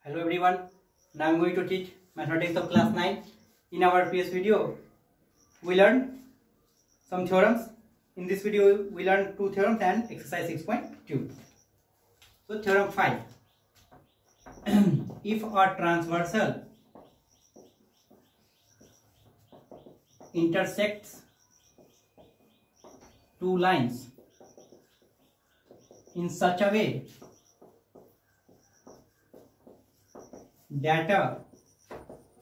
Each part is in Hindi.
Hello everyone. Now I am going to teach mathematics of class 9. In our previous video, we learned some theorems. In this video, we learned two theorems and exercise 6.2. So theorem 5. If a transversal intersects two lines in such a way that a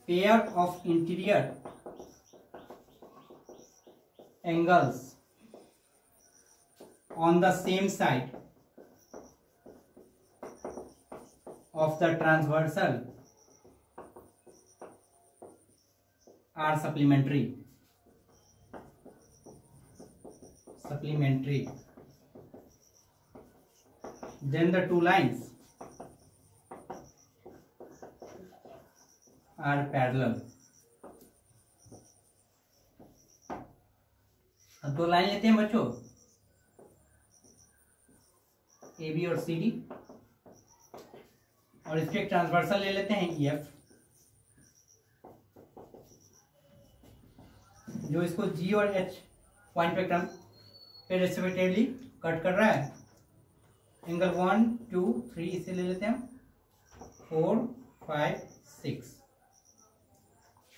pair of interior angles on the same side of the transversal are supplementary, then the two lines are parallel. अब दो लाइन लेते हैं बच्चों, ए बी और सी डी, और इसके एक ट्रांसवर्सल ले लेते हैं ई एफ, जो इसको जी और एच पॉइंट पे रेस्पेक्टिवली कट कर रहा है. एंगल 1, 2, 3 इसे ले लेते हैं हम, 4, 5, 6.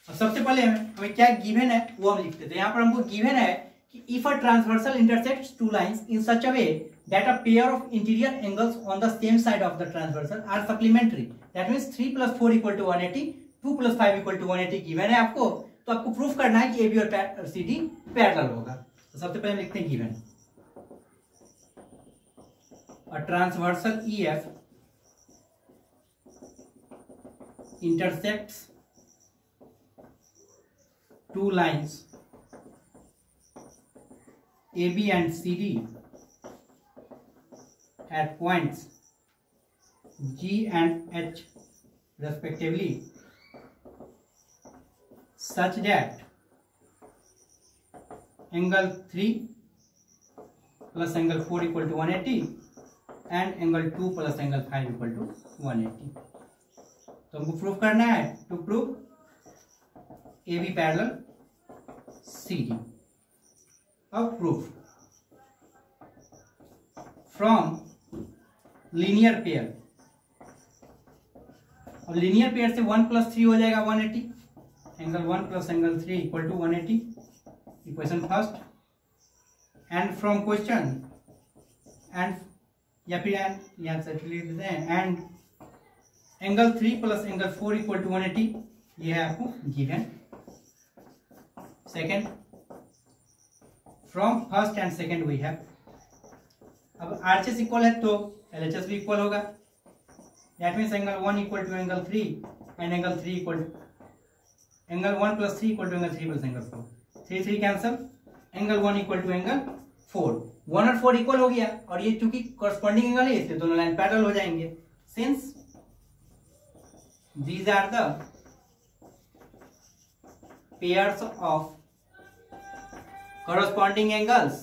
और सबसे पहले हमें क्या गिवन है वो हम लिखते थे. यहाँ पर हमको गिवन है कि if a transversal intersects two lines in such a way that a pair of interior angles on the same side of the transversal are supplementary, that means 3 + 4 = 180, 2 + 5 = 180 given है आपको. तो आपको प्रूफ करना है कि ए बी और सी डी पैरेलल होगा. तो सबसे पहले लिखते हैं given a transversal E F intersects two lines AB and CD at points G and H respectively such that angle 3 plus angle 4 = 180 and angle 2 plus angle 5 = 180. तो हमको प्रूफ करना है to prove A B parallel C D. अब प्रूफ फ्रॉम लीनियर पेयर. अब लीनियर पेयर से 1 + 3 हो जाएगा 180. Angle 1 plus angle 3 = 180. Equation first. And from question and या फिर यहां से लिख देते हैं एंड एंगल 3 plus एंगल 4 = 180. ये है आपको given. Second from first and second we have, अब आरएचएस इक्वल है तो एलएचएस भी इक्वल होगा. That means angle 1 = angle 3 and angle 3 angle 1 + 3 = angle 3 + angle 4. 3 3 cancel. Angle 1 = angle 4. 1 और 4 इक्वल हो गया, और ये चूंकि कॉरस्पॉन्डिंग एंगल है इसलिए दोनों लाइन पैरेलल हो जाएंगे. Since these are the pairs of corresponding angles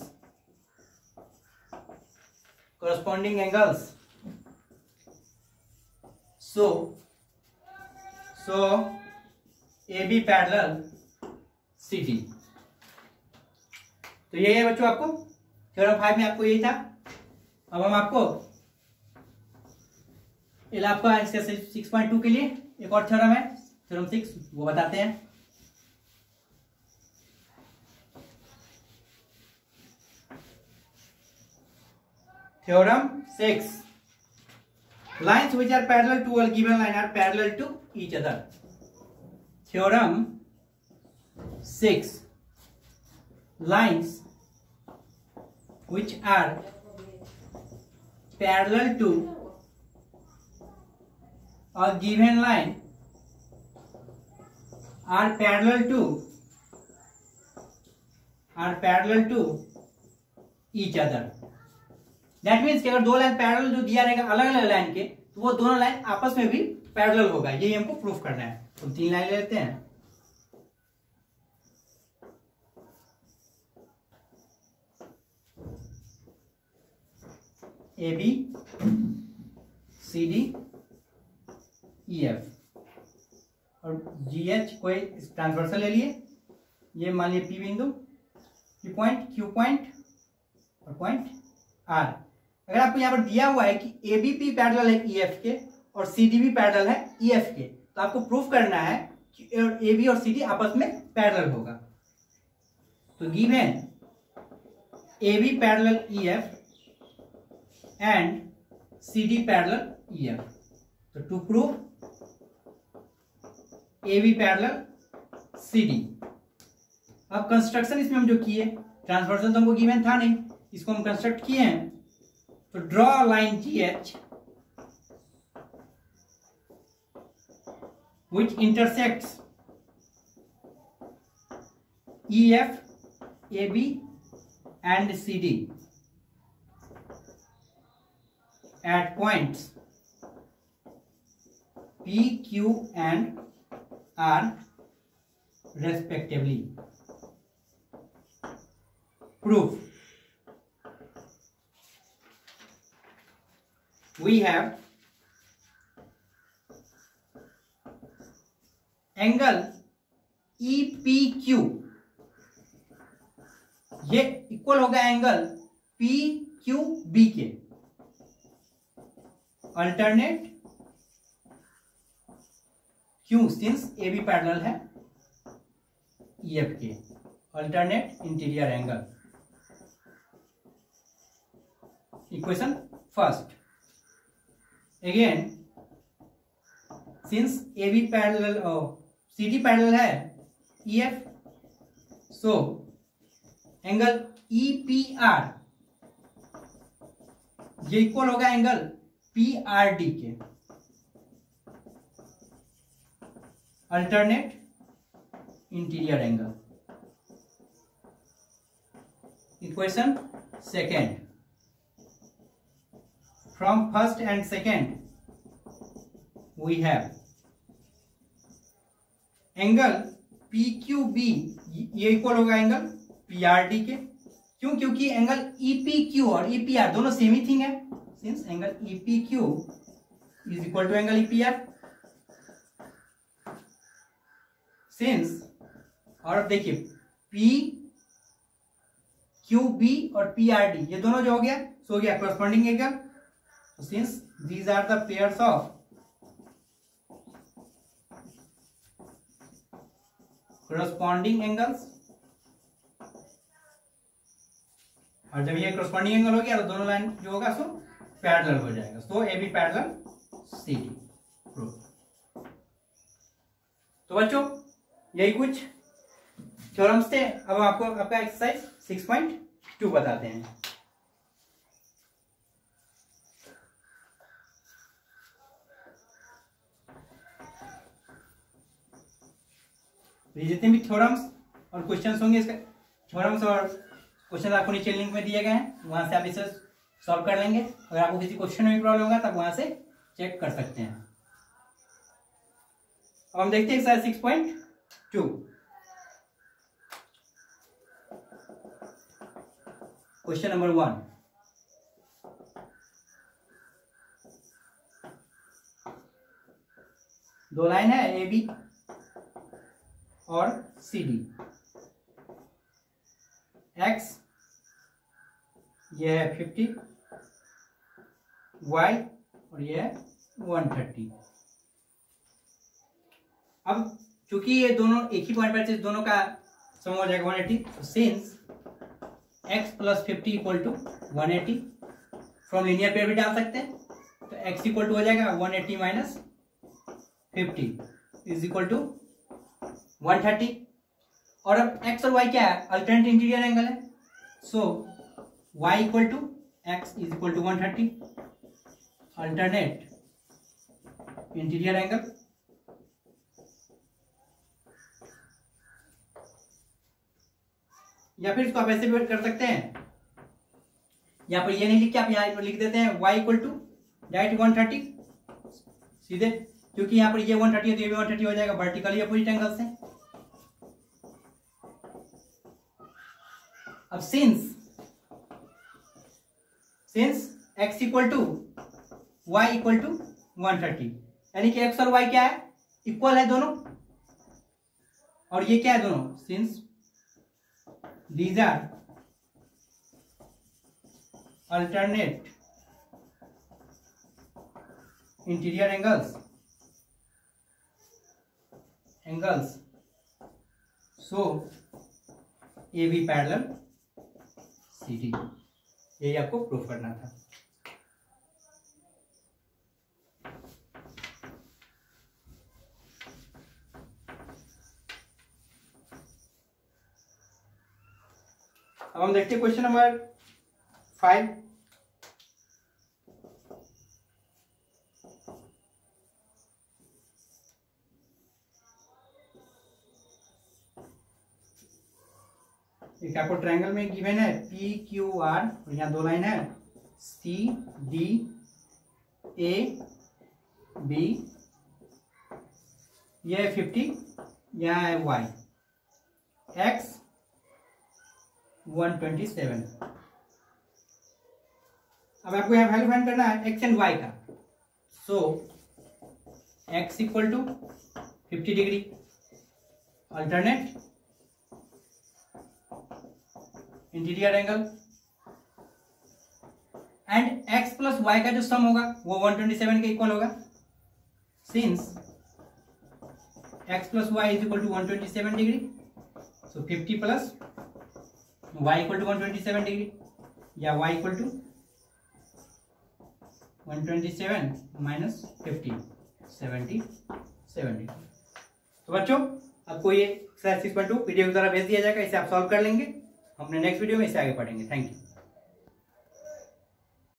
so AB parallel CD. तो ये है बच्चों आपको थ्योरम 5 में आपको यही था. अब हम आपको आपका 6.2 के लिए एक और थ्योरम है, थ्योरम 6, वो बताते हैं. Theorem 6. Lines which are parallel to a given line are parallel to each other. Theorem 6. Lines which are parallel to a given line are parallel to each other. That means कि अगर दो लाइन पैरेलल जो दिया रहेगा अलग अलग लाइन के, तो वो दोनों लाइन आपस में भी पैरेलल होगा. यही हमको प्रूफ करना है. तो 3 लाइन लेते हैं. AB, CD, EF और GH कोई ट्रांसवर्सल ले लिए, ये मान लिया P बिंदु, P पॉइंट, Q पॉइंट और पॉइंट R। अगर आपको यहाँ पर दिया हुआ है कि ABP पैरेलल है EF के और CDB पैरेलल है EF के, तो आपको प्रूफ करना है कि AB और CD आपस में पैरेलल होगा। तो given AB parallel EF and CD parallel EF, तो to prove AB parallel CD। अब कंस्ट्रक्शन इसमें हम जो किए, ट्रांसवर्सल तो हमको गिवन था नहीं, इसको हम कंस्ट्रक्ट किए हैं। तो draw line GH which intersects EF, AB and CD at points P, Q and R respectively. Proof. We have angle EPQ, ये इक्वल होगा एंगल PQB के, alternate Q since AB parallel है EF के, alternate interior angle. Equation first, again since AB parallel CD parallel है EF, सो एंगल EPR ये इक्वल होगा एंगल PRD के, alternate interior angle. Equation second, from first and second we have angle PQB ये इक्वल होगा एंगल PRD के। क्यों? क्योंकि एंगल EPQ और EPR दोनों सेम ही थिंग है, since angle EPQ is equal to angle EPR। Since, और अब देखिए PQB और PRD ये दोनों जो हो गया सो हो गया corresponding angle. Since these are the pairs of corresponding angles, और जब ये corresponding एंगल हो गया तो दोनों लाइन जो होगा सो पैरेलल हो जाएगा, सो AB पैरेलल CD। तो बच्चों यही कुछ थ्योरम्स थे। अब आपको आपका एक्सरसाइज 6.2 बताते हैं। ये जितने भी थ्योरम्स और क्वेश्चंस होंगे, इसका थ्योरम्स और क्वेश्चन आपको नीचे लिंक में दिए गए हैं, वहां से आप इसे सॉल्व कर लेंगे। अगर आपको किसी क्वेश्चन में भी प्रॉब्लम होगा तब वहां से चेक कर सकते हैं। अब हम देखते हैं एक्सरसाइज 6.2। क्वेश्चन नंबर 1, दो लाइन है AB और CD, X ये है 50, Y और ये है 130। अब चूंकि ये दोनों एक ही पॉइंट पर, दोनों का सम हो जाएगा 180, तो since X plus 50 equal to 180, from linear pair भी डाल सकते हैं, तो X इक्वल टू हो जाएगा 180 माइनस 50 इज इक्वल टू 130। और अब x और y क्या है? अल्टरनेट इंटीरियर एंगल है, so y equal to x is equal to 130, alternate interior angle. या फिर इसको आप ऐसे भी कर सकते हैं, यहाँ पर ये नहीं लिख के आप यहाँ पर लिख देते हैं y इक्वल टू डायरेक्ट 130 सीधे, क्योंकि यहाँ पर ये 130 है तो ये भी 130 हो जाएगा वर्टिकली अपोजिट एंगल से। अब since x equal to y equal to 130, यानी कि एक्स और वाई क्या है, इक्वल है दोनों, और ये क्या है दोनों, since these are alternate interior angles so A B parallel C D, यही आपको प्रूफ करना था। अब हम देखते हैं क्वेश्चन नंबर 5। एक आपको ट्रायंगल में गिवन है पी क्यू आर, और यहाँ दो लाइन है सी डी ए बी, यह है 50, यहाँ है वाई, एक्स 127। अब आपको यहाँ वैल्यू फाइंड करना है एक्स एंड वाई का। So x equal to 50 degree alternate interior angle, and x plus y का जो सम होगा वो 127 के इक्वल होगा, since x plus y is equal to 127 degree, so 50 plus y equal to 127 degree, या y equal to 127 minus 50, 77 degree. तो बच्चों आपको ये एक्सरसाइज 6.2 पीडीएफ द्वारा भेज दिया जाएगा, इसे आप सॉल्व कर लेंगे। हम अपने नेक्स्ट वीडियो में इसे आगे पढ़ेंगे। Thank you.